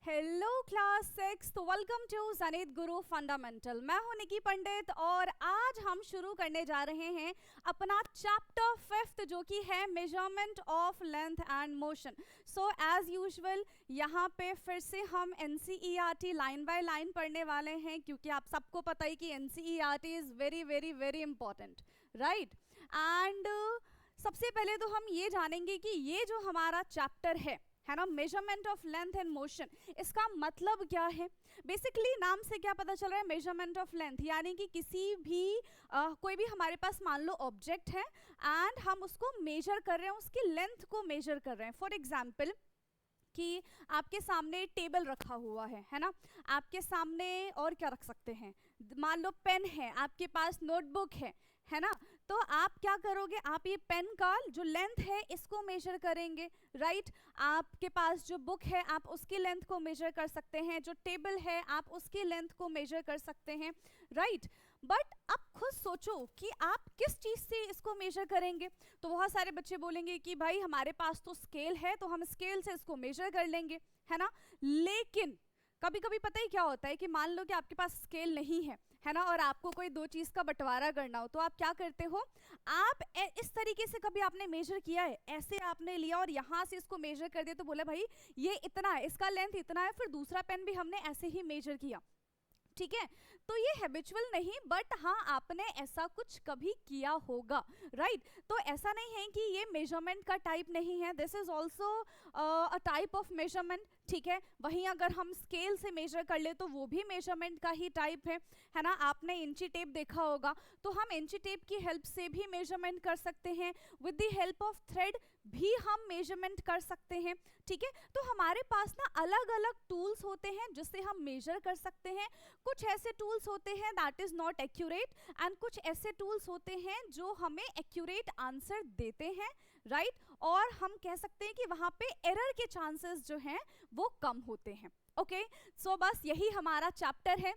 Hello class 6, तो welcome to जनित गुरु fundamental. मैं हूं निकी पंडित और आज हम शुरू करने जा रहे हैं अपना चैप्टर 5 जो कि है measurement of length and motion. So as usual यहाँ पे फिर से हम एनसीईआरटी लाइन बाय लाइन पढ़ने वाले हैं, क्योंकि आप सबको पता ही कि NCERT is very very very important, right. And सबसे पहले तो हम ये जानेंगे कि ये जो हमारा चैप्टर है ना, measurement of length and motion, इसका मतलब क्या है। बेसिकली नाम से क्या पता चल रहा है, मेजरमेंट ऑफ लेंथ, यानी कि किसी भी कोई भी हमारे पास मान लो ऑब्जेक्ट है एंड हम उसको मेजर कर रहे हैं, उसकी लेंथ को मेजर कर रहे हैं। फॉर एग्जाम्पल कि आपके सामने टेबल रखा हुआ है ना, आपके सामने और क्या रख सकते हैं, मान लो पेन है, आपके पास नोटबुक है ना, तो आप क्या करोगे, आप ये पेन का जो लेंथ है इसको मेजर करेंगे, राइट। आपके पास जो बुक है आप उसकी लेंथ को मेजर कर सकते हैं, जो टेबल है आप उसकी लेंथ को मेजर कर सकते हैं, राइट। बट अब खुद सोचो कि आप किस चीज़ से इसको मेजर करेंगे। तो बहुत सारे बच्चे बोलेंगे कि भाई हमारे पास तो स्केल है तो हम स्केल से इसको मेजर कर लेंगे, है ना। लेकिन कभी कभी पता ही क्या होता है कि मान लो कि आपके पास स्केल नहीं है ना, और आपको कोई दो चीज़ का बंटवारा करना हो, तो आप क्या करते हो, आप इस तरीके से कभी आपने मेजर किया है, ऐसे आपने लिया और यहाँ से इसको मेजर कर दिया, तो बोला भाई ये इतना है, इसका लेंथ इतना है, फिर दूसरा पेन भी हमने ऐसे ही मेजर किया, ठीक है। तो ये हैबिचुअल नहीं, बट हाँ आपने ऐसा कुछ कभी किया होगा, राइट। तो ऐसा नहीं है कि ये मेजरमेंट का टाइप नहीं है, this is also a type of measurement, ठीक है। वहीं अगर हम स्केल से मेजर कर ले तो वो भी मेजरमेंट का ही टाइप है ना। आपने इंची टेप देखा होगा, तो हम इंची टेप की हेल्प से भी मेजरमेंट कर सकते हैं, with the help of thread भी हम मेजरमेंट कर सकते हैं, ठीक है। तो हमारे पास ना अलग अलग टूल्स होते हैं जिससे हम मेजर कर सकते हैं। कुछ ऐसे टूल्स होते हैं that is not accurate and कुछ ऐसे टूल्स होते हैं जो हमें एक्यूरेट आंसर देते हैं, राइट। और हम कह सकते हैं कि वहां पे एरर के चांसेस जो हैं वो कम होते हैं, ओके। सो बस यही हमारा चैप्टर है,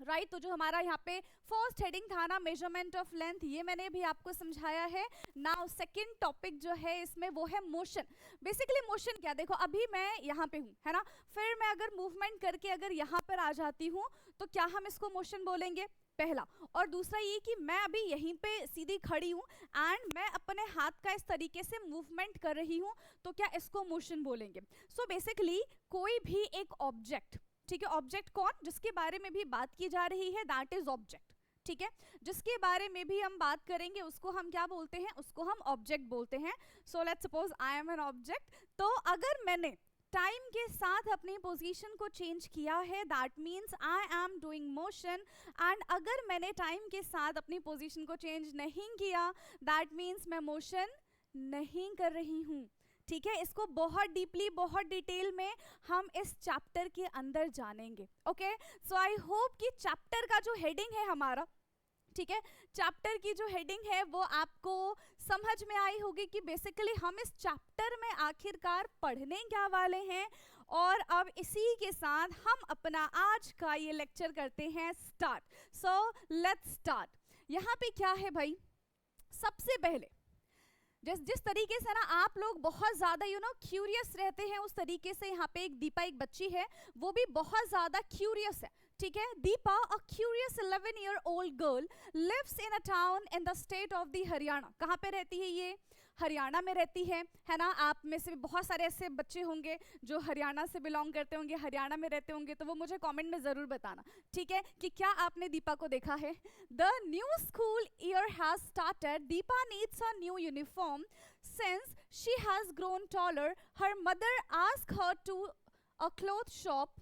राइट। तो जो हमारा यहाँ पे फर्स्ट हेडिंग था ना, मेजरमेंट ऑफ लेंथ, ये मैंने भी आपको समझाया है। नाउ सेकंड टॉपिक जो है इसमें वो है मोशन। बेसिकली मोशन क्या, देखो अभी मैं यहाँ पे हूँ, है ना, फिर मैं अगर मूवमेंट करके अगर यहाँ पर आ जाती हूँ तो क्या हम इसको मोशन बोलेंगे, पहला। और दूसरा ये कि मैं अभी यहीं पे सीधी खड़ी हूँ एंड मैं अपने हाथ का इस तरीके से मूवमेंट कर रही हूँ, तो क्या इसको मोशन बोलेंगे। सो बेसिकली कोई भी एक ऑब्जेक्ट, ठीक है, ऑब्जेक्ट कौन, जिसके बारे में भी बात की जा रही है, दैट इज ऑब्जेक्ट, ठीक है। जिसके बारे में भी हम बात करेंगे उसको हम क्या बोलते हैं, उसको हम ऑब्जेक्ट बोलते हैं। So let's suppose I am an object. तो अगर मैंने टाइम के साथ अपनी पोजीशन को चेंज किया है, that means I am doing motion. And अगर मैंने टाइम के साथ अपनी पोजीशन को चेंज नहीं किया, दैट मीन्स मैं मोशन नहीं कर रही हूँ, ठीक है। इसको बहुत डीपली, बहुत डिटेल में हम इस चैप्टर के अंदर जानेंगे, ओके। सो आई होप कि चैप्टर का जो हेडिंग है हमारा, ठीक है, चैप्टर की जो हेडिंग है वो आपको समझ में आई होगी कि बेसिकली हम इस चैप्टर में आखिरकार पढ़ने क्या वाले हैं। और अब इसी के साथ हम अपना आज का ये लेक्चर करते हैं स्टार्ट। So let's start. यहाँ पे क्या है भाई, सबसे पहले जिस तरीके से ना आप लोग बहुत ज़्यादा क्यूरियस रहते हैं, उस तरीके से यहाँ पे एक दीपा, एक बच्ची है, वो भी बहुत ज़्यादा क्यूरियस है, ठीक है। Deepa, a curious 11-year-old girl lives in a town in the state of the Haryana. कहाँ पे रहती है ये, हरियाणा में रहती है ना। आप में से बहुत सारे ऐसे बच्चे होंगे जो हरियाणा से बिलोंग करते होंगे, हरियाणा में रहते होंगे, तो वो मुझे कॉमेंट में ज़रूर बताना, ठीक है, कि क्या आपने दीपा को देखा है। The new school year has started, Deepa needs a new uniform since she has grown taller. Her mother asked her to a cloth shop.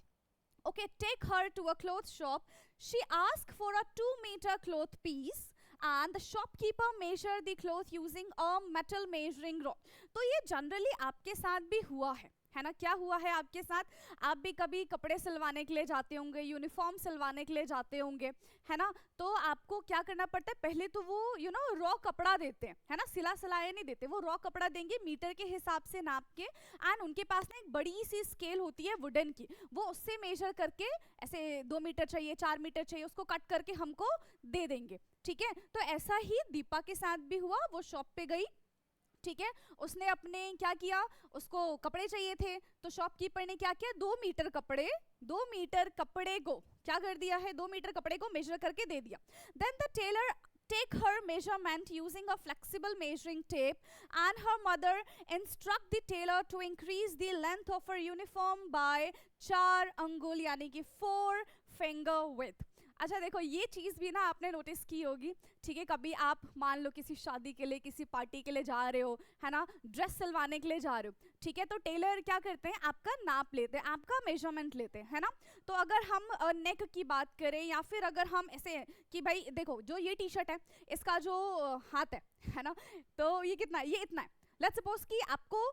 Okay, take her to a cloth shop. She asked for a 2-meter cloth piece and the shopkeeper measured the cloth using a metal measuring rod. तो ये generally आपके साथ भी हुआ है ना। क्या हुआ है आपके साथ, आप भी कभी कपड़े सिलवाने के लिए जाते होंगे, यूनिफॉर्म सिलवाने के लिए जाते होंगे, है ना। तो आपको क्या करना पड़ता है, पहले तो वो रॉ कपड़ा देते हैं, है ना, सिला सिलाया नहीं देते, वो रॉ कपड़ा देंगे मीटर के हिसाब से नाप के। एंड उनके पास ना एक बड़ी सी स्केल होती है वुडन की, वो उससे मेजर करके ऐसे 2 मीटर चाहिए, 4 मीटर चाहिए, उसको कट करके हमको दे देंगे, ठीक है। तो ऐसा ही दीपा के साथ भी हुआ, वो शॉप पे गई, ठीक है, उसने अपने क्या किया, उसको कपड़े चाहिए थे, तो शॉपकीपर ने क्या किया, 2 मीटर कपड़े को क्या कर दिया है, 2 मीटर कपड़े को मेजर करके दे दिया. Then the tailor take her measurement using a flexible measuring tape, and her mother instruct the tailor to increase the length of her uniform by 4 अंगुल यानी कि 4 finger width. अच्छा देखो, ये चीज़ भी ना आपने नोटिस की होगी, ठीक है, कभी आप मान लो किसी शादी के लिए, किसी पार्टी के लिए जा रहे हो, है ना, ड्रेस सिलवाने के लिए जा रहे हो, ठीक है, तो टेलर क्या करते हैं, आपका नाप लेते हैं, आपका मेजरमेंट लेते हैं, है ना. तो अगर हम नेक की बात करें, या फिर अगर हम ऐसे कि भाई देखो, जो ये टी शर्ट है, इसका जो हाथ है ना, तो ये कितना है, ये इतना है. लेट्स सपोज कि आपको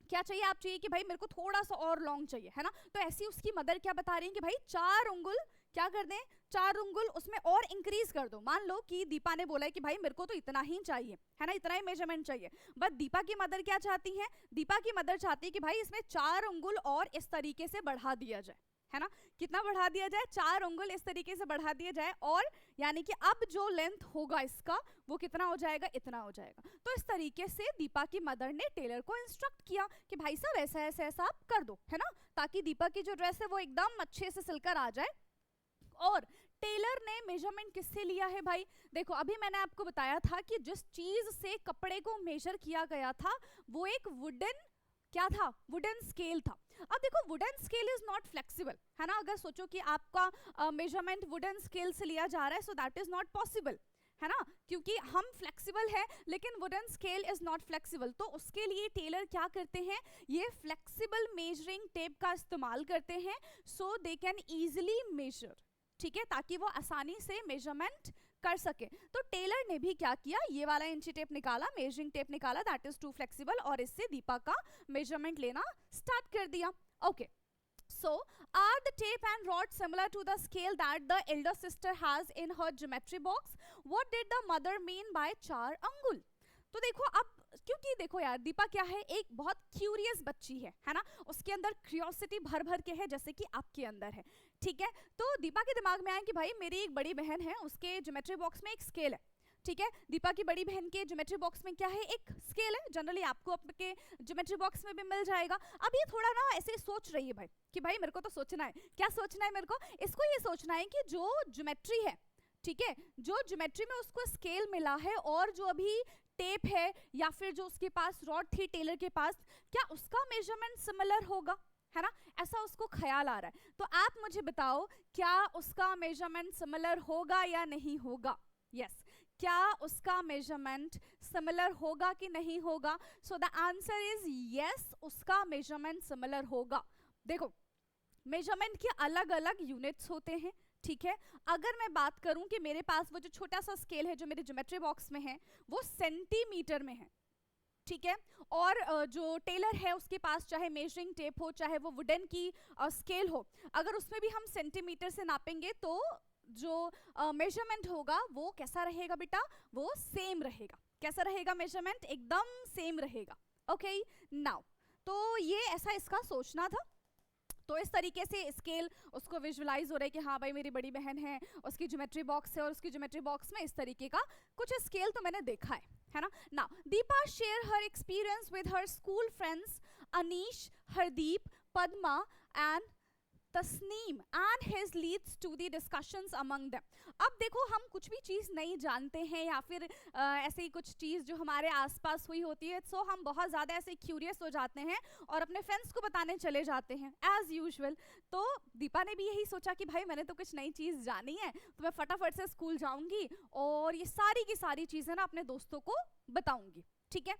क्या चाहिए, आप चाहिए कि भाई मेरे को थोड़ा सा और लॉन्ग चाहिए, है ना, तो ऐसी उसकी मदर क्या बता रही है कि भाई 4 उंगल क्या कर दें, 4 उंगल उसमें और इंक्रीज कर दो. मान लो कि दीपा ने बोला है कि भाई मेरे को तो इतना ही चाहिए, है ना, इतना ही मेजरमेंट चाहिए, बट दीपा की मदर क्या चाहती है, दीपा की मदर चाहती है कि भाई इसमें 4 उंगल और इस तरीके से बढ़ा दिया जाए, है ना, कितना बढ़ा दिया जाए, 4 उंगल इस तरीके से बढ़ा दिया जाए, और यानी कि अब जो लेंथ होगा इसका वो कितना हो जाएगा, इतना हो जाएगा. तो इस तरीके से दीपा की मदर ने टेलर को इंस्ट्रक्ट किया कि भाई साहब ऐसा ऐसा ऐसा आप कर दो, है ना, ताकि दीपा की जो ड्रेस है वो एकदम अच्छे से सिलकर आ जाए. और टेलर ने मेजरमेंट किससे लिया है भाई, देखो अभी मैंने आपको बताया था कि जिस चीज से कपड़े को मेजर किया गया था वो एक वुडन क्या था, वुडन स्केल था. अब देखो wooden scale is not flexible, है ना, अगर सोचो कि आपका मेजरमेंट वुडन स्केल से लिया जा रहा है, so that is not possible, है ना, क्योंकि हम फ्लेक्सिबल है लेकिन wooden scale is not flexible. तो उसके लिए टेलर क्या करते हैं, ये फ्लेक्सिबल मेजरिंग टेप का इस्तेमाल करते हैं, सो दे कैन इजिली मेजर, ठीक है, ताकि वो आसानी से मेजरमेंट कर सके. तो टेलर ने भी क्या किया, ये वाला इंची टेप निकाला, मेजरिंग टेप निकाला, दैट इज टू फ्लेक्सिबल, और इससे दीपा का मेजरमेंट लेना स्टार्ट कर दिया. Okay, so are the tape and rod similar to the scale that the elder sister has in her geometry box? What did the mother mean by 4 अंगुल? तो देखो अब, क्योंकि देखो यार दीपा क्या है, एक बहुत क्यूरियस बच्ची है ना, उसके अंदर क्यूरियोसिटी भर भर के है जैसे कि आपके अंदर है, ठीक है. तो दीपा के दिमाग में आया कि भाई मेरी एक बड़ी बहन है, उसके ज्योमेट्री बॉक्स में एक स्केल है, ठीक है, दीपा की बड़ी बहन के ज्योमेट्री बॉक्स में क्या है, एक स्केल है, जनरली आपको आपके ज्योमेट्री बॉक्स में भी मिल जाएगा. अब ये थोड़ा ना ऐसे सोच रही है भाई कि भाई मेरे को तो सोचना है, क्या सोचना है मेरे को, इसको ये सोचना है कि जो ज्योमेट्री है, ठीक है, जो ज्योमेट्री में उसको स्केल मिला है और जो अभी टेप है या फिर जो उसके पास रॉड थी टेलर के पास, क्या उसका मेजरमेंट सिमिलर होगा, है ना, ऐसा उसको ख्याल आ रहा है. तो आप मुझे बताओ क्या उसका मेजरमेंट सिमिलर होगा या नहीं होगा. यस, क्या उसका मेजरमेंट सिमिलर होगा कि नहीं होगा. So the answer is yes, उसका मेजरमेंट सिमिलर होगा. देखो मेजरमेंट के अलग अलग यूनिट्स होते हैं, ठीक है, अगर मैं बात करूं कि मेरे पास वो जो छोटा सा स्केल है जो मेरे ज्योमेट्री बॉक्स में है वो सेंटीमीटर में है, ठीक है, और जो टेलर है उसके पास चाहे मेजरिंग टेप हो चाहे वो वुडन की स्केल हो, अगर उसमें भी हम सेंटीमीटर से नापेंगे तो जो मेजरमेंट होगा वो कैसा रहेगा बेटा, वो सेम रहेगा. कैसा रहेगा मेजरमेंट, एकदम सेम रहेगा. ओके, नाउ तो ये ऐसा इसका सोचना था. तो इस तरीके से स्केल उसको विजुअलाइज हो रहा है कि हाँ भाई मेरी बड़ी बहन है, उसकी ज्योमेट्री बॉक्स है और उसकी ज्योमेट्री बॉक्स में इस तरीके का कुछ स्केल तो मैंने देखा है ना. Now Deepa share her experience with her school friends Anish, Hardeep, Padma and Tasneem and his leads to the discussions among them. अब देखो हम कुछ भी चीज़ नहीं जानते हैं या फिर ऐसे ही कुछ चीज़ जो हमारे आसपास हुई होती है, सो हम बहुत ज़्यादा ऐसे क्यूरियस हो जाते हैं और अपने फ्रेंड्स को बताने चले जाते हैं एज यूजुअल. तो दीपा ने भी यही सोचा कि भाई मैंने तो कुछ नई चीज़ जानी है तो मैं फटाफट से स्कूल जाऊँगी और ये सारी की सारी चीज़ें ना अपने दोस्तों को बताऊँगी, ठीक है.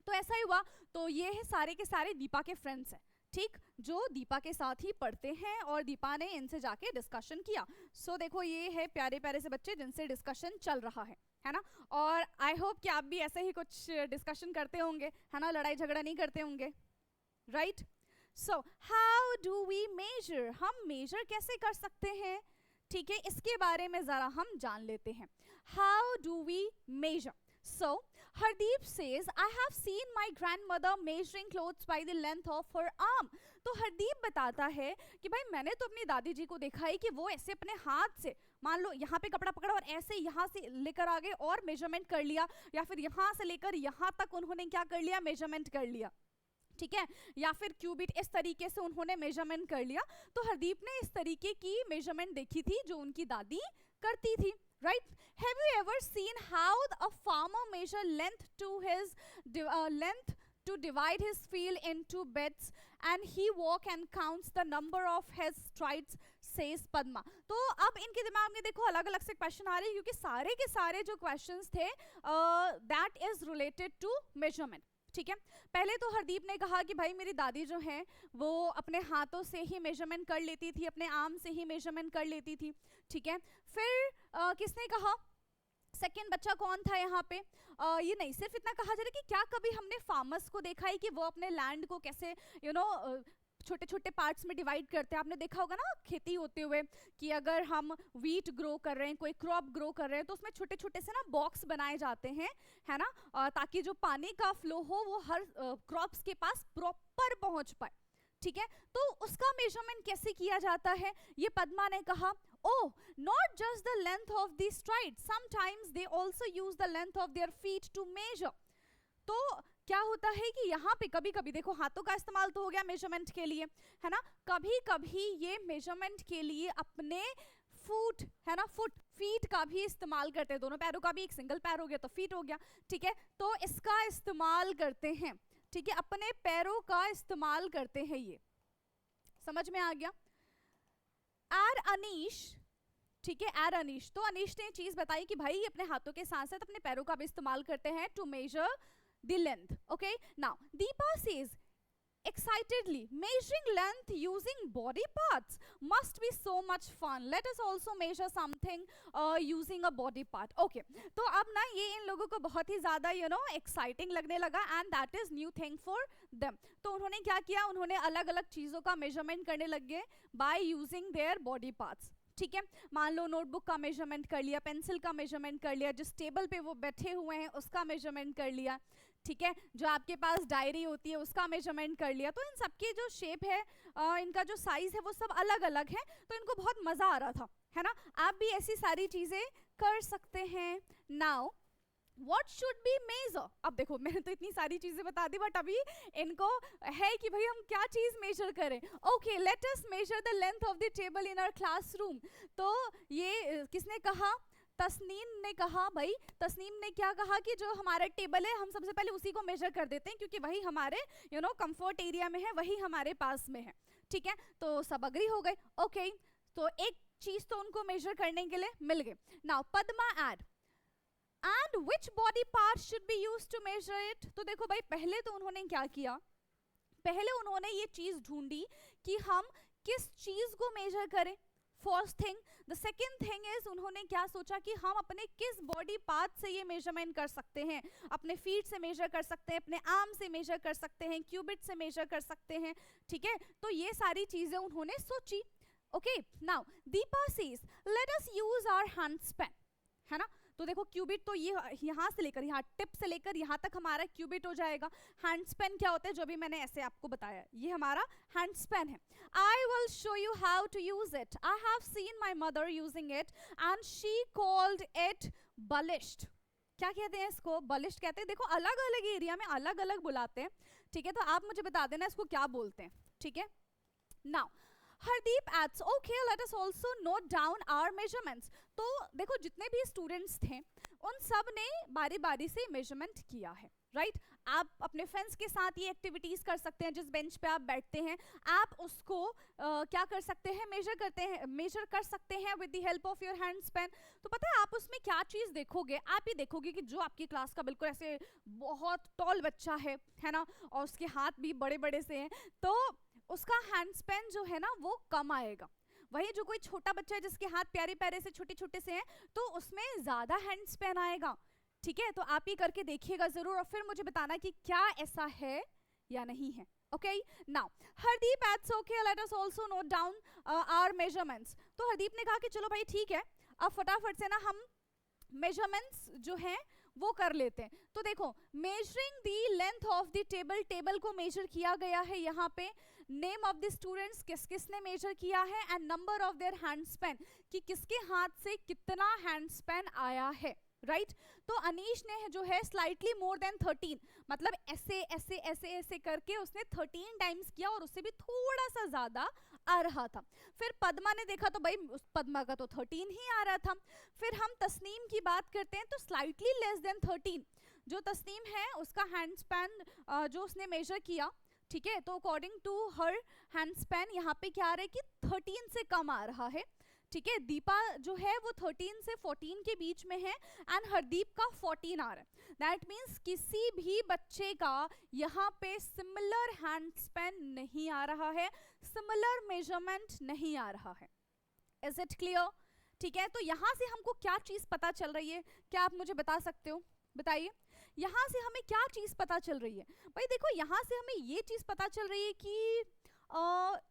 तो ऐसा ही हुआ. तो ये है सारे के सारे दीपा के फ्रेंड्स हैं, ठीक, जो दीपा के साथ ही पढ़ते हैं और दीपा ने इनसे जाके डिस्कशन किया. सो देखो ये है प्यारे प्यारे से बच्चे जिनसे डिस्कशन चल रहा है ना. और आई होप कि आप भी ऐसे ही कुछ डिस्कशन करते होंगे, है ना, लड़ाई झगड़ा नहीं करते होंगे, right. So how do we measure, हम मेजर कैसे कर सकते हैं, ठीक है, इसके बारे में जरा हम जान लेते हैं. How do we measure. So, Hardeep says, I have seen my grandmother measuring clothes by the length of her arm. तो हरदीप बताता है कि भाई मैंने तो अपनी दादी जी को देखा है कि वो ऐसे अपने हाथ से, मान लो यहाँ पे कपड़ा पकड़ा और ऐसे यहाँ से लेकर आ गए और मेजरमेंट कर लिया, या फिर यहाँ से लेकर यहाँ तक उन्होंने क्या कर लिया, मेजरमेंट कर लिया, ठीक है, या फिर क्यूबिट, इस तरीके से उन्होंने मेजरमेंट कर लिया. तो हरदीप ने इस तरीके की मेजरमेंट देखी थी जो उनकी दादी करती थी. Right? Have you ever seen how a farmer measure length to divide his field into beds, and he walk and counts the number of his strides, says Padma. तो अब इनके दिमाग में देखो अलग अलग से क्वेश्चन आ रहे हैं, क्योंकि सारे के सारे जो क्वेश्चंस थे that is related to measurement. ठीक है, पहले तो हरदीप ने कहा कि भाई मेरी दादी जो है वो अपने हाथों से ही मेजरमेंट कर लेती थी, अपने आर्म से ही मेजरमेंट कर लेती थी. ठीक है, फिर किसने कहा, सेकेंड बच्चा कौन था यहाँ पे, ये नहीं, सिर्फ इतना कहा जा रहा है कि क्या कभी हमने फार्मर्स को देखा है कि वो अपने लैंड को कैसे छोटे छोटे पार्ट्स में डिवाइड करते हैं. आपने देखा होगा ना खेती होते हुए कि अगर हम वीट ग्रो कर रहे हैं, कोई क्रॉप ग्रो कर रहे हैं, तो उसमें छोटे छोटे से ना बॉक्स बनाए जाते हैं, है ना, ताकि जो पानी का फ्लो हो वो हर क्रॉप्स के पास प्रॉपर पहुंच पाए. ठीक है, तो उसका मेजरमेंट कैसे किया जाता है, ये पद्मा ने कहा. Oh, not just the length of the stride, sometimes they also use the length of their feet to measure. तो क्या होता है कि यहाँ पे कभी कभी देखो हाथों का इस्तेमाल तो हो गया मेजरमेंट के लिए, है ना, कभी कभी ये मेजरमेंट के लिए अपने फुट, है ना, फीट का भी इस्तेमाल करते हैं. दोनों पैरों का भी, एक सिंगल पैर हो गया तो फीट हो गया. ठीक है, तो इसका इस्तेमाल करते हैं. ठीक है, अपने पैरों का इस्तेमाल करते हैं, ये समझ में आ गया. एर अनीश, ठीक है, एर अनीश, तो अनीश ने चीज बताई कि भाई अपने हाथों के साथ साथ अपने पैरों का भी इस्तेमाल करते हैं to measure the length. Okay, now Deepa says excitedly, measuring length using body parts must be so much fun. Let us also measure something using a body part. Okay, तो अब ना ये इन लोगों को बहुत ही ज़्यादा exciting लगने लगा, and that is new thing for them. तो उन्होंने क्या किया, उन्होंने अलग अलग चीज़ों का measurement करने लग गए by using their body parts. ठीक है, मान लो नोटबुक का मेजरमेंट कर लिया, पेंसिल का मेजरमेंट कर लिया, जिस टेबल पे वो बैठे हुए हैं उसका मेजरमेंट कर लिया. ठीक है, जो आपके पास डायरी होती है उसका मेजरमेंट कर लिया. तो इन सबकी जो शेप है, इनका जो साइज है वो सब अलग अलग है. तो इनको बहुत मजा आ रहा था, है ना. आप भी ऐसी सारी चीजें कर सकते हैं. Now What should be measure? अब देखो मैंने तो इतनी सारी चीजें बता दी, बट अभी इनको है कि भाई हम क्या चीज मेजर करें. Okay, let us measure the length of the table in our classroom. तो ये किसने कहा, तस्नीम ने कहा. भाई तस्नीम ने क्या कहा कि जो हमारा टेबल है हम सबसे पहले उसी को मेजर कर देते हैं, क्योंकि वही हमारे कंफर्ट एरिया में है, वही हमारे पास में है. ठीक है, तो सब अग्री हो गए. ओके, तो एक चीज तो उनको मेजर करने के लिए मिल गए. Now Padma add, and which body part should be used to measure it? तो देखो भाई पहले तो उन्होंने क्या किया, पहले उन्होंने ये चीज ढूंढी कि हम किस चीज को मेजर करें. First thing. The second thing is उन्होंने क्या सोचा कि हम अपने किस बॉडी पार्ट से ये मेजरमेंट कर सकते हैं. अपने फीट से मेजर कर सकते हैं, अपने आर्म से मेजर कर सकते हैं, क्यूबिट से मेजर कर सकते हैं. ठीक है, तो ये सारी चीजें उन्होंने सोची. Okay, now Deepa says let us use our hand span, है ना. तो देखो क्यूबिट तो ये यहाँ से लेकर यहाँ टिप से लेकर यहाँ तक हमारा क्यूबिट हो जाएगा. हैंड स्पैन क्या होता है, जो भी मैंने ऐसे आपको बताया, ये हमारा हैंड स्पैन है. I will show you how to use it. I have seen my mother using it and she called it बलिश्ड. क्या कहते हैं इसको, बलिश्ड कहते हैं. देखो अलग अलग एरिया में अलग अलग बुलाते हैं. ठीक है, तो आप मुझे बता देना इसको क्या बोलते हैं. ठीक है, now Hardeep adds, okay, let us also note down our measurements. तो देखो जितने भी स्टूडेंट्स थे उन सब ने बारी बारी से मेजरमेंट किया है, राइट. आप अपने फ्रेंड्स के साथ ये एक्टिविटीज कर सकते हैं. जिस बेंच पे आप बैठते हैं आप उसको क्या कर सकते हैं, मेजर कर सकते हैं with the help of your hand span. तो पता है आप उसमें क्या चीज देखोगे, आप ये देखोगे कि जो आपकी क्लास का बिल्कुल ऐसे बहुत टॉल बच्चा है ना, और उसके हाथ भी बड़े बड़े से हैं, तो उसका हैंड स्पैन जो है ना वो कम आएगा. वही जो कोई छोटा बच्चा है जिसके हाथ प्यारे प्यारे से छोटे छोटे से हैं, तो उसमें ज्यादा हैंड स्पैन आएगा. ठीक है, तो आप ये करके देखिएगा जरूर और फिर मुझे बताना कि क्या ऐसा है या नहीं है. Okay, now Hardeep adds, okay let us also note down our measurements. तो हरदीप ने कहा कि चलो भाई ठीक है, अब फटाफट से ना हम मेजरमेंट्स जो हैं वो कर लेते हैं। तो देखो, measuring the length of the table, table को मेजर किया गया है यहाँ पे। नेम ऑफ द स्टूडेंट्स, किस किसने मेजर किया है, and number of their hand span, कि किसके हाथ से कितना हैंड स्पैन आया है, राइट तो अनीश ने जो है स्लाइटली मोर देन 13, मतलब ऐसे ऐसे ऐसे ऐसे करके उसने 13 टाइम्स किया और उससे भी थोड़ा सा ज्यादा आ रहा था। फिर पद्मा ने देखा तो भाई उस पद्मा का तो 13 ही आ रहा था। फिर हम तस्नीम की बात करते हैं तो स्लाइटली लेस देन 13, जो तस्नीम है उसका हैंड स्पैन जो उसने मेजर किया, ठीक है, तो according to her hand span यहाँ पे क्या आ रहा है कि 13 से कम आ रहा है, ठीक है। दीपा जो है वो 13 से 14 के बीच में है एंड हरदीप का 14 आ रहा है। दैट मीन्स किसी भी बच्चे का यहाँ पे सिमिलर हैंड स्पैन नहीं आ रहा है, सिमिलर मेजरमेंट नहीं आ रहा है। Is it clear? ठीक है, तो यहाँ से हमको क्या चीज पता चल रही है, क्या आप मुझे बता सकते हो? बताइए, यहाँ से हमें क्या चीज पता चल रही है? भाई देखो, यहाँ से हमें ये चीज पता चल रही है कि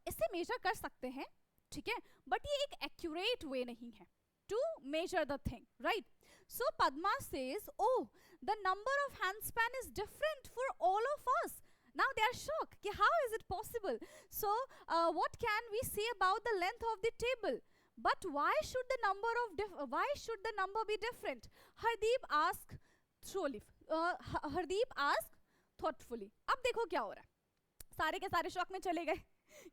इसे मेजर कर सकते हैं, ठीक है, बट ये एक एक्यूरेट वे नहीं है to measure the thing, right? So Padma says, oh the number of hand span is different for all of us. Now they are shocked कि how is it possible? So what can we say about the length of the table? But why should the number be different? Hardeep asked thoughtfully. Hardeep asked thoughtfully. अब देखो क्या हो रहा है, सारे के सारे शॉक में चले गए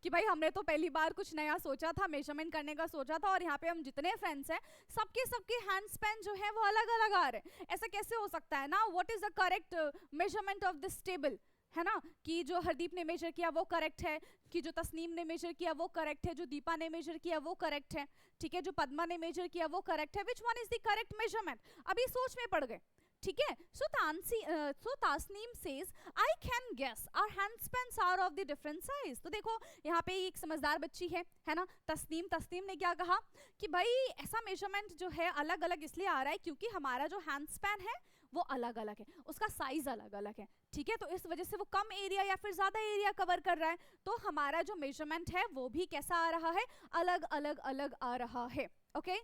कि भाई हमने तो पहली बार कुछ नया सोचा था, मेजरमेंट करने का सोचा था, और यहाँ पे हम जितने फ्रेंड्स हैं सबके हैंड स्पैन जो है वो अलग अलग आ रहे हैं, ऐसा कैसे हो सकता है ना? What is the correct measurement of this table, है ना? कि जो हरदीप ने मेजर किया वो करेक्ट है, कि जो तस्नीम ने मेजर किया वो करेक्ट है, जो दीपा ने मेजर किया वो करेक्ट है, ठीक है, जो पद्मा ने मेजर किया वो करेक्ट है। Which one is the correct measurement? अभी सोच में पड़ गए, ठीक है। So Tasneem says I can guess our hand spans are of the different size. तो देखो यहाँ पे एक समझदार बच्ची है ना, तस्नीम ने क्या कहा कि भाई ऐसा मेजरमेंट जो है अलग अलग इसलिए आ रहा है क्योंकि हमारा जो हैंड स्पैन है वो अलग अलग है, उसका साइज अलग अलग है, ठीक है, तो इस वजह से वो कम एरिया या फिर ज्यादा एरिया कवर कर रहा है, तो हमारा जो मेजरमेंट है वो भी कैसा आ रहा है, अलग अलग आ रहा है। Okay,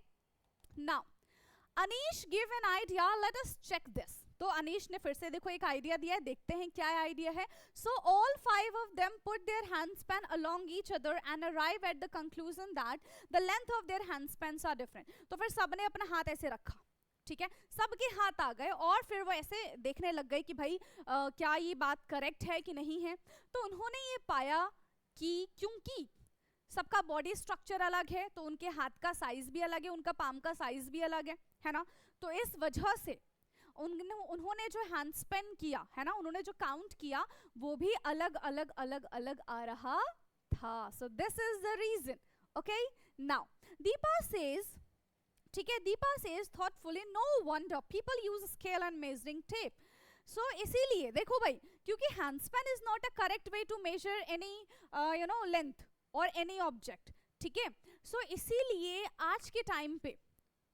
now Anish give an idea, let us check this. तो अनीश ने फिर से देखो एक आइडिया दिया है, देखते हैं क्या आइडिया है। So all 5 of them put their hand span along each other and arrive at the conclusion that the length of their hand spans are different. तो फिर सबने अपना हाथ ऐसे रखा, ठीक है, सबके हाथ आ गए और फिर वो ऐसे देखने लग गए कि भाई क्या ये बात करेक्ट है कि नहीं है। तो उन्होंने ये पाया कि क्योंकि सबका बॉडी स्ट्रक्चर अलग है तो उनके हाथ का साइज भी अलग है, उनका पाम का साइज भी अलग है ना, तो इस वजह से उन्होंने जो हैंड स्पेन किया है ना, उन्होंने जो काउंट किया वो भी अलग अलग आ रहा था। So this is the reason. Okay, now Deepa says, ठीक है, Deepa says thoughtfully, no wonder people use scale and measuring tape. So इसीलिए देखो भाई, क्योंकि hand span is not a correct way to measure any length और एनी ऑब्जेक्ट, ठीक है। सो इसीलिए आज के टाइम पे,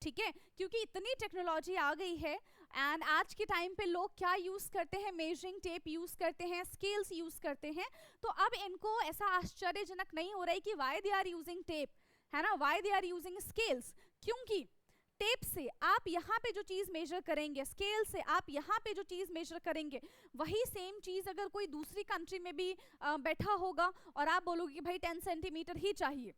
ठीक है, क्योंकि इतनी टेक्नोलॉजी आ गई है एंड आज के टाइम पे लोग क्या यूज करते हैं, मेजरिंग टेप यूज करते हैं, स्केल्स यूज करते हैं। तो अब इनको ऐसा आश्चर्यजनक नहीं हो रहा है कि why they are using tape, है ना, why they are using scales, क्योंकि टेप से आप यहाँ पे जो चीज मेजर करेंगे, स्केल से आप यहाँ पे जो चीज मेजर करेंगे, वही सेम चीज अगर कोई दूसरी कंट्री में भी बैठा होगा और आप बोलोगे कि भाई 10 सेंटीमीटर ही चाहिए,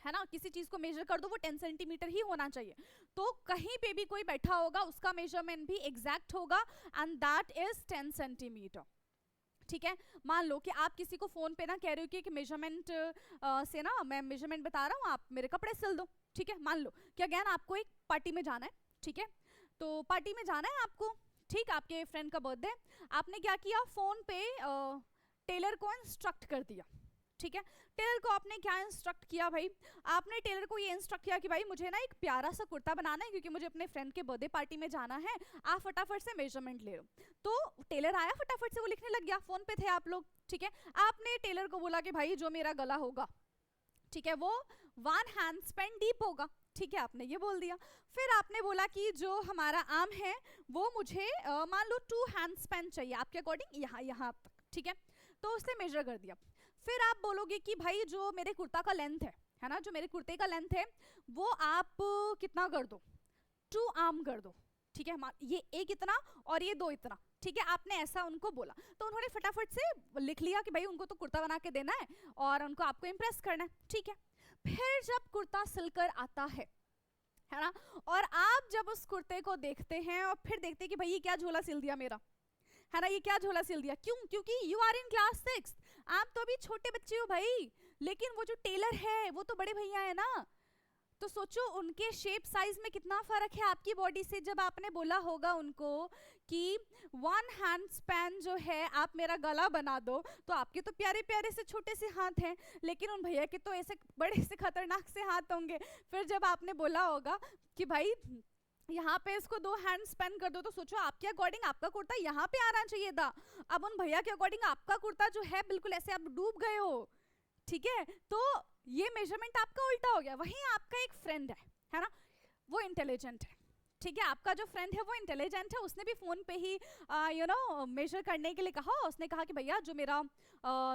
है ना, किसी चीज को मेजर कर दो वो 10 सेंटीमीटर ही होना चाहिए, तो कहीं पे भी कोई बैठा होगा उसका मेजरमेंट भी एग्जैक्ट होगा एंड दैट इज 10 सेंटीमीटर। ठीक है, मान लो कि आप किसी को फोन पे ना कह रहे हो कि मेजरमेंट से ना मैं मेजरमेंट बता रहा हूँ, आप मेरे कपड़े सिल दो, ठीक है, मान लो कि अगेन आपको एक पार्टी में जाना है, ठीक है, तो पार्टी में जाना है आपको, ठीक, आपके फ्रेंड का बर्थडे, आपने क्या किया, फोन पे टेलर को इंस्ट्रक्ट कर दिया, ठीक है, टेलर को आपने क्या इंस्ट्रक्ट किया भाई, आपने टेलर को ये इंस्ट्रक्ट किया कि भाई मुझे ना एक प्यारा सा कुर्ता बनाना है क्योंकि मुझे अपने फ्रेंड के बर्थडे पार्टी में जाना है, आप फटाफट से मेजरमेंट ले लो। तो टेलर आया, फटाफट से वो लिखने लग गया, फोन पे थे आप लोग, ठीक है, आपने टेलर को बोला कि भाई जो मेरा गला होगा, ठीक है, वो 1 हैंड स्पेन डीप होगा, ठीक है, आपने ये बोल दिया। फिर आपने बोला कि जो हमारा आर्म है वो मुझे मान लो 2 हैंड स्पेन चाहिए आपके अकॉर्डिंग, यहाँ तक, ठीक है, तो उसने मेजर कर दिया। फिर आप बोलोगे कि भाई जो मेरे कुर्ता का लेंथ है ना, जो मेरे कुर्ते का लेंथ है वो आप कितना कर दो, 2 आर्म कर दो, ठीक है, ये एक इतना और ये दो इतना, ठीक है, आपने ऐसा उनको बोला तो उन्होंने फटाफट से लिख लिया कि भाई उनको तो कुर्ता बना के देना है और उनको आपको इम्प्रेस करना है, ठीक है। फिर जब कुर्ता सिलकर आता है ना, और आप जब उस कुर्ते को देखते हैं और फिर देखते हैं कि भाई ये क्या झोला सिल दिया मेरा, है ना, ये क्या झोला सिल दिया, क्यों? क्योंकि यू आर इन क्लास 6, आप तो अभी छोटे बच्चे हो भाई, लेकिन वो जो टेलर है वो तो बड़े भैया है ना। तो सोचो उनके शेप साइज में कितना फर्क है आपकी बॉडी से। जब आपने बोला होगा उनको कि 1 हैंड स्पैन जो है आप मेरा गला बना दो, तो आपके तो प्यारे प्यारे से छोटे से हाथ हैं, लेकिन उन भैया के तो ऐसे बड़े से खतरनाक से हाथ होंगे। फिर जब आपने बोला होगा कि भाई यहाँ पे इसको 2 हैंड स्पेन कर दो, तो सोचो आपके अकॉर्डिंग आपका कुर्ता यहाँ पे आना चाहिए था, अब उन भैया के अकॉर्डिंग आपका कुर्ता जो है बिल्कुल ऐसे आप डूब गए हो, ठीक है। तो ये मेजरमेंट आपका उल्टा हो गया। वहीं आपका एक फ्रेंड है ना, वो इंटेलिजेंट है, ठीक है, आपका जो फ्रेंड है वो इंटेलिजेंट है, उसने भी फोन पे ही मेजर करने के लिए कहा। उसने कहा कि भैया जो मेरा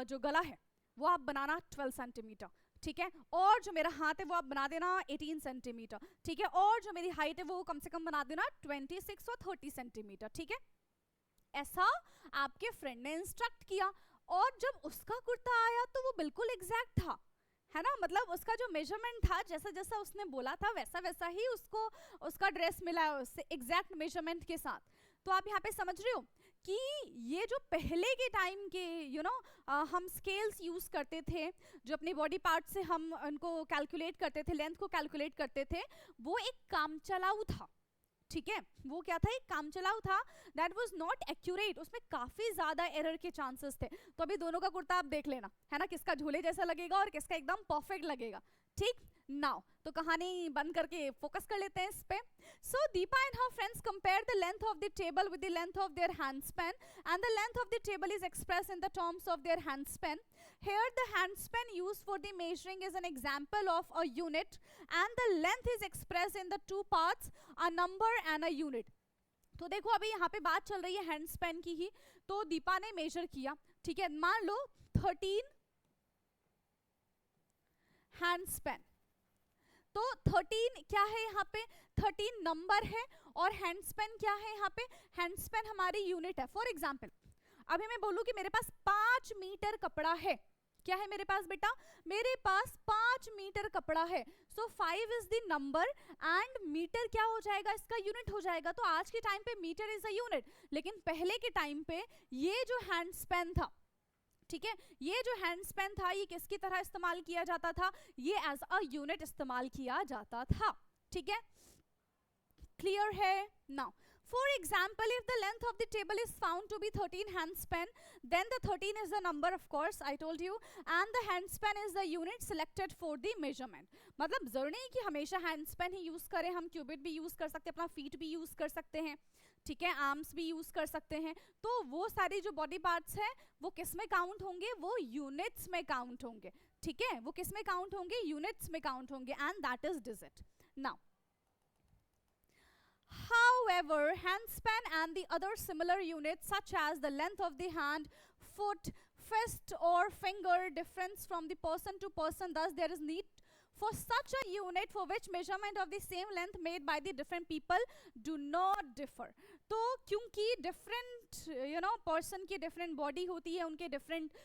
जो गला है वो आप बनाना 12 सेंटीमीटर, ठीक है, और जो मेरा हाथ है वो आप बना देना 18 सेंटीमीटर, ठीक है, और जो मेरी हाइट है वो कम से कम बना देना 26 और 30 सेंटीमीटर, ठीक है। ऐसा आपके फ्रेंड ने इंस्ट्रक्ट किया, और जब उसका कुर्ता आया तो वो बिल्कुल एग्जैक्ट था, है ना, मतलब उसका जो मेजरमेंट था, जैसा जैसा उसने बोला था वैसा वैसा ही उसको उसका ड्रेस मिला है उससे एग्जैक्ट मेजरमेंट के साथ। तो आप यहाँ पे समझ रहे हो कि ये जो पहले के टाइम के हम स्केल्स यूज करते थे, जो अपनी बॉडी पार्ट से हम उनको कैलकुलेट करते थे, लेंथ को कैलकुलेट करते थे, वो एक कामचलाऊ था, ठीक है, वो क्या था, एक कामचलाऊ था, दैट वाज नॉट एक्यूरेट, उसमें काफी ज्यादा एरर के चांसेस थे। तो अभी दोनों का कुर्ता आप देख लेना, है ना, किसका झोले जैसा लगेगा और किसका एकदम परफेक्ट लगेगा, ठीक। नाउ तो कहानी बंद करके फोकस कर लेते हैं इस पे। So Deepa and her friends compare the length of the table with the length of their hand span, and the length of the table is expressed in the terms of their hand span. Here the hand span used for the measuring is an example of a unit, and the length is expressed in the two parts, a number and a unit. तो देखो अभी यहाँ पे बात चल रही है hand span की ही। तो दीपा ने मेजर किया, ठीक है, मान लो 13 हैंड स्पैन, तो 13 क्या है यहाँ पे, 13 नंबर है, और हैंड स्पैन क्या है यहाँ पे, हैंड स्पैन हमारी यूनिट है। फॉर एग्जाम्पल अभी मैं बोलूं कि मेरे पास 5 मीटर कपड़ा है, क्या है मेरे पास बेटा, मेरे पास 5 मीटर कपड़ा है। So 5 is the number and metre क्या हो जाएगा, इसका यूनिट हो जाएगा। तो आज के टाइम पे मीटर इज अ यूनिट, लेकिन पहले के टाइम पे ये जो हैंड स्पैन था, ठीक है, ये जो हैंड स्पैन था ये किसकी तरह इस्तेमाल किया जाता था, ये एज अ यूनिट इस्तेमाल किया जाता था, ठीक है, क्लियर है। Now for example, if the length of the table is found to be 13 hand span, then the 13 is the number, of course I told you, and the hand span is the unit selected for the measurement. मतलब जरूरी नहीं कि हमेशा hand span ही use करें, हम qubit भी use कर सकते हैं, अपना फीट भी यूज कर सकते हैं, ठीक है, आर्म्स भी यूज कर सकते हैं। तो वो सारी जो बॉडी पार्ट्स हैं वो किस में काउंट होंगे, वो यूनिट्स में काउंट होंगे, ठीक है, वो किस में काउंट होंगे, यूनिट्स में काउंट होंगे, and that is digit. Now however, hand span and the other similar units such as the length of the hand, foot, fist or finger differs from the person to person, thus there is need for such a unit for which measurement of the same length made by the different people do not differ. तो क्योंकि different person की different body होती है, उनके different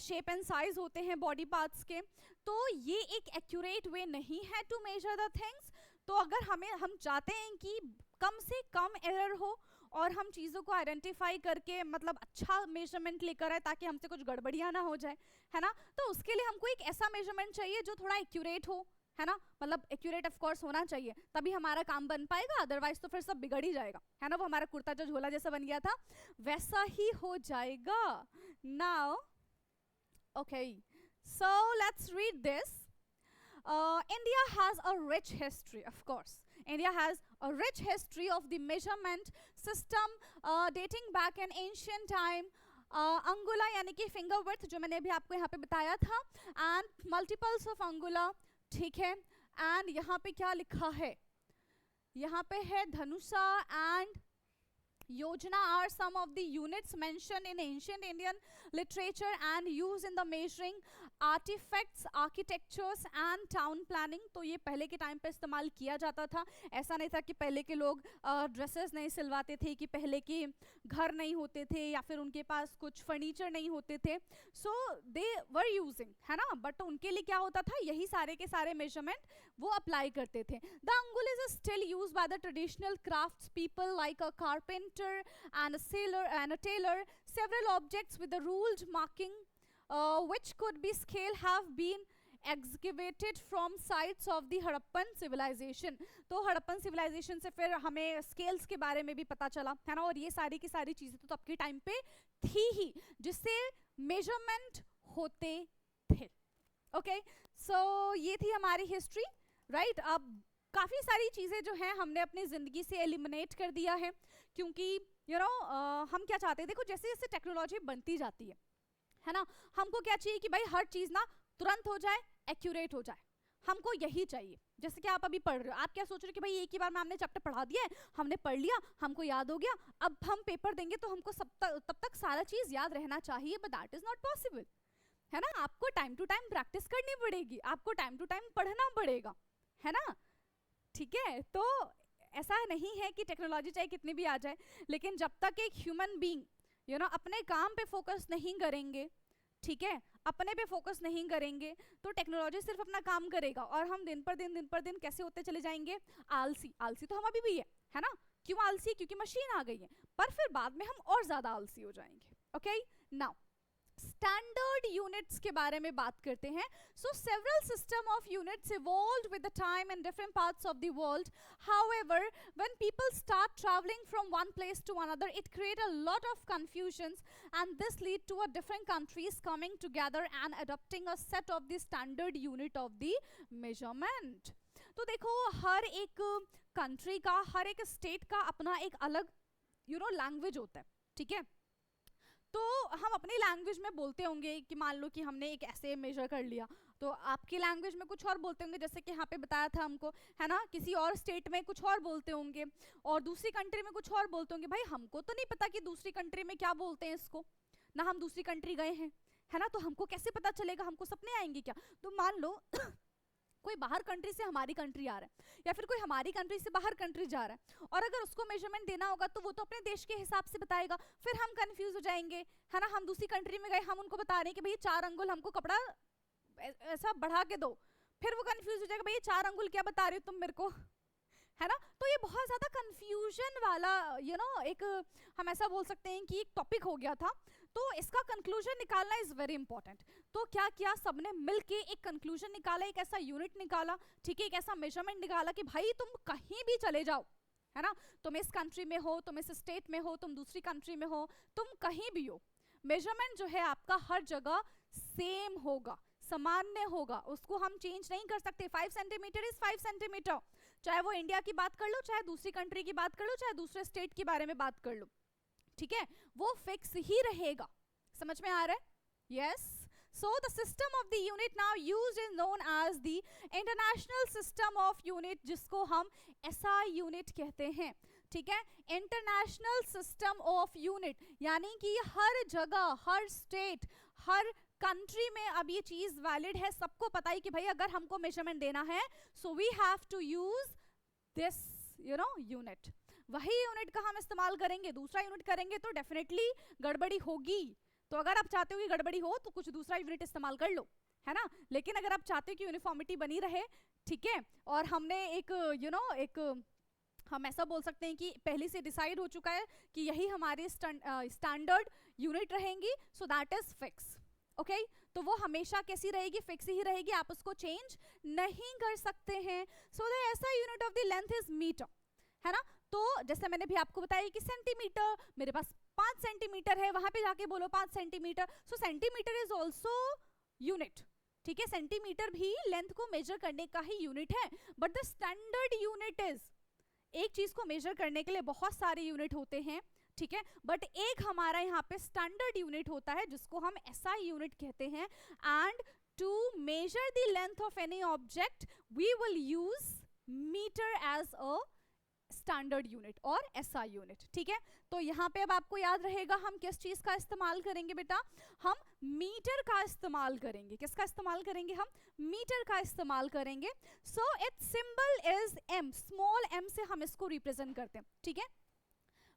shape and size होते हैं body parts के, तो ये एक accurate way नहीं है to measure the things। तो अगर हम चाहते हैं कि कम से कम एरर हो और हम चीज़ों को आइडेंटिफाई करके मतलब अच्छा मेजरमेंट लेकर आए ताकि हमसे कुछ गड़बड़ियाँ ना हो जाए, है ना, तो उसके लिए हमको एक ऐसा मेजरमेंट चाहिए जो थोड़ा एक्यूरेट हो, है ना, मतलब एक्यूरेट ऑफ कोर्स होना चाहिए, तभी हमारा काम बन पाएगा, अदरवाइज तो फिर सब बिगड़ ही जाएगा, है ना। वो हमारा कुर्ता जो झोला जैसा बन गया था वैसा ही हो जाएगा। Now okay, so let's read this. India has a rich history, of course. India has a rich history of the measurement system dating back in ancient time. अंगुला यानी कि फिंगर विड्थ जो मैंने अभी आपको यहाँ पे बताया था, एंड मल्टीपल्स ऑफ अंगुला, ठीक है, एंड यहाँ पे क्या लिखा है, यहाँ पे है Dhanusha and Yojana are some of the units mentioned in ancient Indian literature and used in the measuring artifacts, architectures and town planning. तो ये पहले के टाइम पे इस्तेमाल किया जाता था. ऐसा नहीं था कि पहले के लोग ड्रेसेस नहीं सिलवाते थे, कि पहले के घर नहीं होते थे या फिर उनके पास कुछ फर्नीचर नहीं होते थे. सो दे वर यूजिंग, है ना, बट उनके लिए क्या होता था, यही सारे के सारे मेजरमेंट वो अप्लाई करते थे. द अंगुल is still used by the traditional crafts people like a carpenter and a sailor and a tailor. Several objects with the ruled marking which could be scale have been excavated from sites of the Harappan civilization. तो Harappan civilization से फिर हमें scales के बारे में भी पता चला, है ना, और ये सारी की सारी चीज़ें तो तब के टाइम पे थी ही जिससे मेजरमेंट होते थे. ओके, सो ये थी हमारी हिस्ट्री, राइट. अब काफ़ी सारी चीज़ें जो हैं हमने अपनी ज़िंदगी से एलिमिनेट कर दिया है, क्योंकि हम क्या चाहते हैं, देखो जैसे जैसे टेक्नोलॉजी बनती जाती है ना, हमको क्या चाहिए कि भाई हर चीज़ ना तुरंत हो जाए, एक्यूरेट हो जाए, हमको यही चाहिए. जैसे कि आप अभी पढ़ रहे हो, आप क्या सोच रहे हो कि भाई एक ही बार में हमने चैप्टर पढ़ा दिया है, हमने पढ़ लिया, हमको याद हो गया, अब हम पेपर देंगे तो हमको तब तक सारा चीज़ याद रहना चाहिए, but that is not possible, है ना. आपको टाइम टू टाइम प्रैक्टिस करनी पड़ेगी, आपको टाइम टू टाइम पढ़ना पड़ेगा, है ना. ठीक है, तो ऐसा नहीं है कि टेक्नोलॉजी चाहे कितनी भी आ जाए, लेकिन जब तक एक ह्यूमन बीइंग अपने काम पे फोकस नहीं करेंगे, ठीक है, अपने पे फोकस नहीं करेंगे, तो टेक्नोलॉजी सिर्फ अपना काम करेगा और हम दिन पर दिन कैसे होते चले जाएंगे, आलसी. आलसी तो हम अभी भी है ना. क्यों आलसी? क्योंकि मशीन आ गई है, पर फिर बाद में हम और ज्यादा आलसी हो जाएंगे. ओके, नाउ स्टैंडर्ड यूनिट्स के बारे में बात करते हैं. So several system of units evolved with the time in different parts of the world. However when people start travelling from one place to another, it create a lot of confusions and this lead to a different countries coming together and adopting a set of the standard unit of the measurement. तो देखो हर एक country का, हर एक state का अपना एक अलग language होता है, ठीक है. तो हम अपनी लैंग्वेज में बोलते होंगे कि मान लो कि हमने एक ऐसे मेजर कर लिया, तो आपकी लैंग्वेज में कुछ और बोलते होंगे, जैसे कि यहाँ पे बताया था हमको, है ना. किसी और स्टेट में कुछ और बोलते होंगे और दूसरी कंट्री में कुछ और बोलते होंगे. भाई हमको तो नहीं पता कि दूसरी कंट्री में क्या बोलते हैं इसको, ना हम दूसरी कंट्री गए हैं, है ना, तो हमको कैसे पता चलेगा, हमको सपने आएंगे क्या. तो मान लो कोई बाहर कंट्री से हमारी कंट्री आ रहा है या फिर कोई हमारी कंट्री से बाहर कंट्री जा रहा है, और अगर उसको मेजरमेंट देना होगा तो वो तो अपने देश के हिसाब से बताएगा, फिर हम कंफ्यूज हो जाएंगे, है ना. हम दूसरी कंट्री में गए, हम उनको बता रहे हैं कि भाई 4 अंगुल हमको कपड़ा ऐसा बढ़ा के दो, फिर वो कंफ्यूज हो जाएगा, भाई 4 अंगुल क्या बता रहे हो तुम मेरे को, है ना. तो ये बहुत ज़्यादा कंफ्यूजन वाला एक हम ऐसा बोल सकते हैं कि एक टॉपिक हो गया था. तो इसका कंक्लूजन निकालना इज़ वेरी इंपॉर्टेंट. तो क्या किया, सबने मिलके एक कंक्लूजन निकाला, एक ऐसा यूनिट निकाला, ठीक है, एक ऐसा मेजरमेंट निकाला कि भाई तुम कहीं भी चले जाओ, है ना, तुम इस कंट्री में हो, तुम इस स्टेट में हो, तुम दूसरी कंट्री में हो, तुम कहीं भी हो, मेजरमेंट जो है आपका हर जगह सेम होगा, सामान्य होगा, उसको हम चेंज नहीं कर सकते. 5 सेंटीमीटर इज 5 सेंटीमीटर, चाहे वो इंडिया की बात कर लो, चाहे दूसरी कंट्री की बात कर लो, चाहे दूसरे स्टेट के बारे में बात कर लो, ठीक है, वो फिक्स ही रहेगा. समझ में आ रहा है? Yes. So the system of the unit now used is known as the International System of Unit, जिसको हम SI यूनिट कहते हैं, ठीक है. इंटरनेशनल सिस्टम ऑफ यूनिट यानी कि हर जगह, हर स्टेट, हर कंट्री में अब ये चीज वैलिड है, सबको पता है कि भाई अगर हमको मेजरमेंट देना है, so we have to use this unit. वही यूनिट का हम इस्तेमाल करेंगे, दूसरा यूनिट करेंगे तो डेफिनेटली गड़बड़ी होगी. तो अगर आप चाहते हो कि गड़बड़ी हो तो कुछ दूसरा यूनिट इस्तेमाल कर लो, है ना. लेकिन अगर आप चाहते हो कि यूनिफॉर्मिटी बनी रहे, ठीक है, और हमने एक एक हम ऐसा बोल सकते हैं कि पहले से डिसाइड हो चुका है कि यही हमारी स्टैंडर्ड यूनिट रहेंगी, so that is fix. Okay, तो वो हमेशा कैसी रहेगी, फिक्स ही रहेगी, आप उसको चेंज नहीं कर सकते हैं. सो द ऐसा unit of the length is metre, है ना. तो जैसे मैंने भी आपको बताया कि सेंटीमीटर, मेरे पास 5 सेंटीमीटर है, वहां पे जाके बोलो 5 centimetre, so centimetre is also unit, ठीक है. सेंटीमीटर भी लेंथ को मेजर करने का ही यूनिट है, but the standard unit is, एक चीज को मेजर करने के लिए बहुत सारे यूनिट होते हैं, ठीक है, बट एक हमारा यहाँ पे स्टैंडर्ड यूनिट होता है जिसको हम एसआई यूनिट कहते हैं. And to measure the length of any object we will use metre as a standard unit और एसआई यूनिट, ठीक है। तो यहाँ पे अब आपको याद रहेगा हम किस चीज का इस्तेमाल करेंगे बेटा, हम मीटर का इस्तेमाल करेंगे। किसका इस्तेमाल करेंगे, हम मीटर का इस्तेमाल करेंगे। So its symbol is m, small m से हम इसको रिप्रेजेंट करते हैं, ठीक है।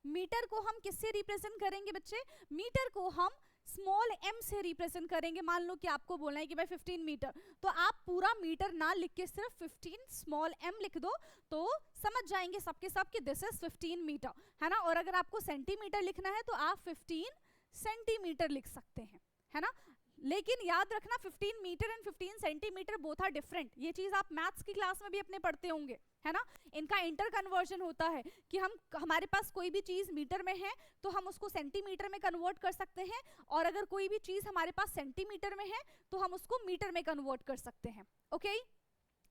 मीटर को हम किससे रिप्रेजेंट करेंगे बच्चे, मीटर को हम स्मॉल एम से रिप्रेजेंट करेंगे। मान लो कि आपको बोलना है कि भाई 15 मीटर, तो आप पूरा मीटर ना लिख के सिर्फ 15 स्मॉल एम लिख दो, तो समझ जाएंगे सबके सब कि दिस इज 15 मीटर, है ना। और अगर आपको सेंटीमीटर लिखना है तो आप 15 सेंटीमीटर लिख सकते हैं, है ना। लेकिन याद रखना 15 metre and 15 centimetre both are different. ये चीज आप मैथ्स की क्लास में भी अपने पढ़ते होंगे, है ना। इनका इंटर कन्वर्जन होता है कि हमारे पास कोई भी चीज मीटर में है तो हम उसको सेंटीमीटर में कन्वर्ट कर सकते हैं, और अगर कोई भी चीज हमारे पास सेंटीमीटर में है तो हम उसको मीटर में कन्वर्ट कर सकते हैं। Okay,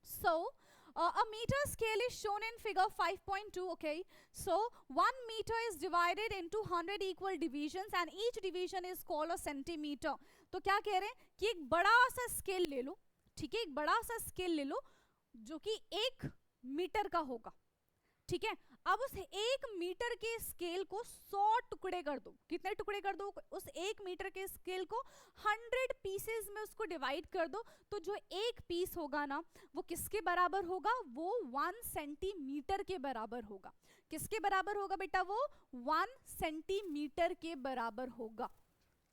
so a meter scale is shown in figure 5.2. okay, so 1 meter is divided into 100 equal divisions and each division is called a centimeter. तो क्या कह रहे हैं कि एक बड़ा सा स्केल ले लो, ठीक है, एक बड़ा सा स्केल ले लो जो कि 1 मीटर का होगा, ठीक है। अब उस 1 मीटर के स्केल को 100 टुकड़े कर दो। कितने टुकड़े कर दो, उस 1 मीटर के स्केल को 100 पीसेस में उसको डिवाइड कर दो, तो जो एक पीस होगा ना वो किसके बराबर होगा, वो 1 सेंटीमीटर के बराबर होगा। किसके बराबर होगा बेटा, वो 1 सेंटीमीटर के बराबर होगा।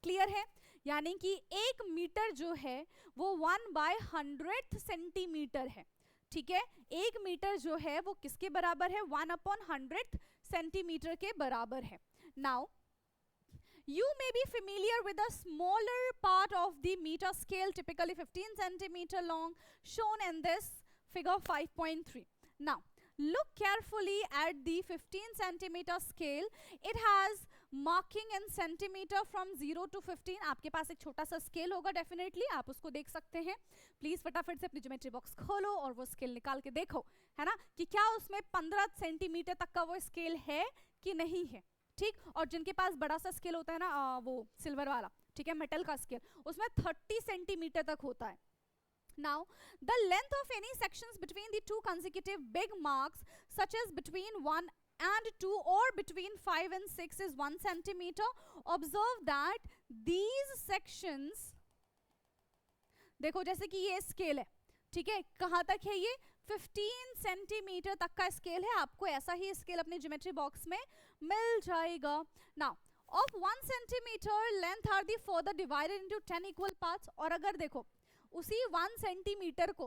क्लियर है, यानी कि 1 मीटर जो है वो 1/100th सेंटीमीटर है, ठीक है। 1 मीटर जो है वो किसके बराबर है, 1/100th सेंटीमीटर के बराबर है। Now you may be familiar with a smaller part of the meter scale, typically 15 centimeter long, shown in this figure 5.3. now look carefully at the 15 centimeter scale. It has marking in centimeter from 0 to 15. आपके पास एक छोटा सा scale होगा, definitely आप उसको देख सकते हैं। प्लीज फटाफट से अपनी ज्योमेट्री बॉक्स खोलो और वो स्केल निकाल के देखो, है ना, कि क्या उसमें 15 सेंटीमीटर तक का वो स्केल है कि नहीं है, ठीक। और जिनके पास बड़ा सा स्केल होता है ना, वो सिल्वर वाला, ठीक है, मेटल का स्केल, उसमें 30 सेंटीमीटर तक होता है। Now, the length of any sections between the two consecutive big marks, such as between 1 and 2 or between 5 and 6, is 1 centimeter. Observe that these sections, देखो जैसे कि ये स्केल है, ठीक है, कहाँ तक है ये, 15 सेंटीमीटर तक का स्केल है। आपको ऐसा ही स्केल अपने ज्योमेट्री बॉक्स में मिल जाएगा। Now, of 1 centimeter length are the further divided into 10 equal parts. और अगर देखो उसी 1 सेंटीमीटर को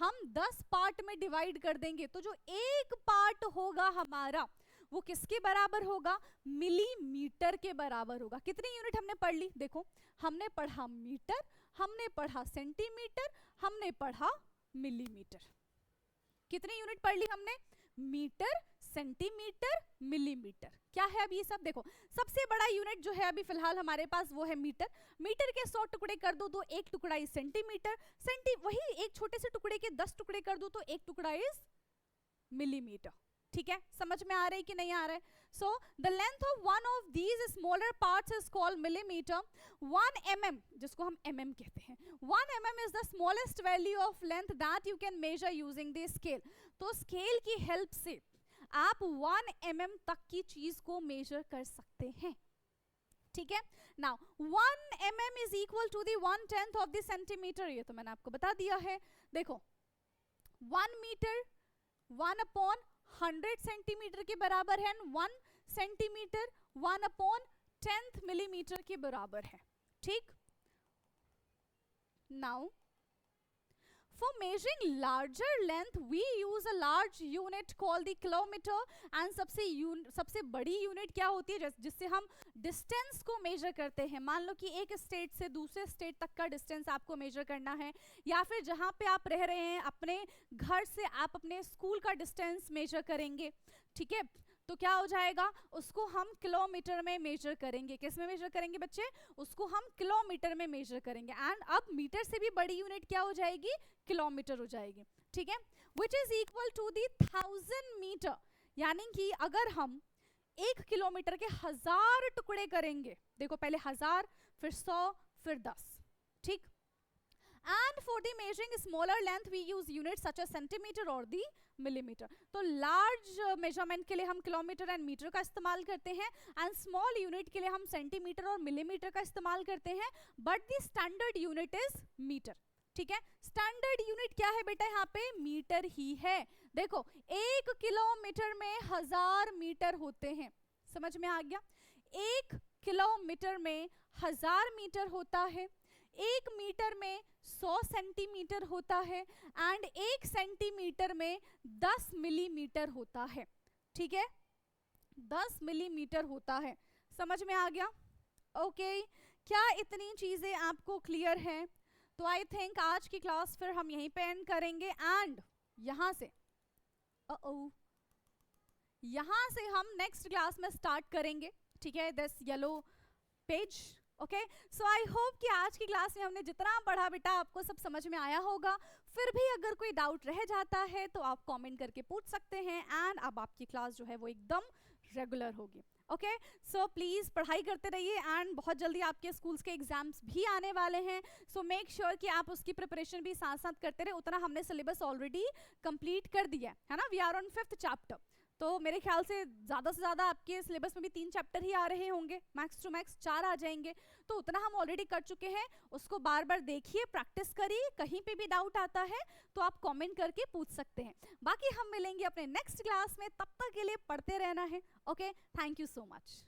हम 10 पार्ट में डिवाइड कर देंगे, तो जो एक पार्ट होगा हमारा वो किसके बराबर होगा, मिलीमीटर के बराबर होगा। कितनी यूनिट हमने पढ़ ली, देखो हमने पढ़ा मीटर, हमने पढ़ा सेंटीमीटर, हमने पढ़ा मिलीमीटर। कितनी यूनिट पढ़ ली हमने, मीटर, सेंटीमीटर, मिलीमीटर। क्या है अब ये सब, देखो सबसे बड़ा यूनिट जो है अभी फिलहाल हमारे पास वो है मीटर। मीटर के 100 टुकड़े कर दो तो एक टुकड़ा इज सेंटीमीटर, वही एक छोटे से टुकड़े के 10 टुकड़े कर दो तो एक टुकड़ा इज मिलीमीटर। ठीक है, समझ में आ रहा है कि नहीं आ रहा है। So the length of one of these smaller parts is called millimetre. 1 mm, जिसको हम mm कहते हैं, 1 mm is the smallest value of length that you can measure using the scale. तो स्केल की हेल्प से आप 1 mm तक की चीज को मेजर कर सकते हैं। ठीक है, now 1 mm is equal to the 1/10 of the centimetre. ये तो मैंने आपको बता दिया है। देखो 1 मीटर 1/100 सेंटीमीटर के बराबर है, 1 सेंटीमीटर 1/10 मिलीमीटर के बराबर है। ठीक, now for measuring larger length we use a large unit called the kilometer and सबसे बड़ी यूनिट क्या होती है जिससे हम डिस्टेंस को मेजर करते हैं। मान लो कि एक स्टेट से दूसरे स्टेट तक का डिस्टेंस आपको मेजर करना है, या फिर जहाँ पे आप रह रहे हैं अपने घर से आप अपने स्कूल का डिस्टेंस मेजर करेंगे। ठीक है, तो क्या हो जाएगा, उसको हम किलोमीटर में मेजर करेंगे। किस में मेजर करेंगे बच्चे, उसको हम किलोमीटर में मेजर करेंगे। एंड अब मीटर से भी बड़ी यूनिट क्या हो जाएगी, किलोमीटर हो जाएगी। ठीक है, which is equal to the 1000 metre. यानी कि अगर हम 1 किलोमीटर के 1000 टुकड़े करेंगे, देखो पहले 1000 फिर 100 फिर 10, ठीक, And for the measuring smaller length we use units such as centimeter or the millimeter. तो large measurement के लिए हम किलोमीटर एंड मीटर का इस्तेमाल करते हैं, एंड स्मॉल यूनिट के लिए हम सेंटीमीटर और मिलीमीटर का इस्तेमाल करते हैं, but the standard unit is metre. ठीक है, स्टैंडर्ड यूनिट क्या है बेटा, यहाँ पे मीटर ही है. देखो 1 किलोमीटर में 1000 मीटर होते हैं, समझ में आ गया. 1 किलोमीटर में 1000 मीटर होता है. 1 मीटर में 100 सेंटीमीटर होता है, एंड 1 सेंटीमीटर में 10 मिलीमीटर होता है. ठीक है, 10 मिलीमीटर होता है. समझ में आ गया? ओके, क्या इतनी चीजें आपको क्लियर है? तो आई थिंक आज की क्लास फिर हम यहीं पे एंड करेंगे, एंड यहां से यहां से हम नेक्स्ट क्लास में स्टार्ट करेंगे. ठीक है, this yellow page. Okay, so I hope कि आज की क्लास में हमने जितना पढ़ा बेटा आपको सब समझ में आया होगा. फिर भी अगर कोई डाउट रह जाता है तो आप कमेंट करके पूछ सकते हैं, एंड अब आपकी क्लास जो है वो एकदम रेगुलर होगी. ओके, सो प्लीज़ पढ़ाई करते रहिए, एंड बहुत जल्दी आपके स्कूल्स के एग्जाम्स भी आने वाले हैं. सो मेक श्योर कि आप उसकी प्रिपरेशन भी साथ साथ करते रहे. उतना हमने सिलेबस ऑलरेडी कंप्लीट कर दिया है ना. We are on 5th chapter, तो मेरे ख्याल से ज़्यादा से ज़्यादा आपके सिलेबस में भी 3 चैप्टर ही आ रहे होंगे, मैक्स टू मैक्स 4 आ जाएंगे. तो उतना हम ऑलरेडी कर चुके हैं. उसको बार बार देखिए, प्रैक्टिस करिए. कहीं पे भी डाउट आता है तो आप कमेंट करके पूछ सकते हैं. बाकी हम मिलेंगे अपने नेक्स्ट क्लास में, तब तक के लिए पढ़ते रहना है. Okay, thank you so much.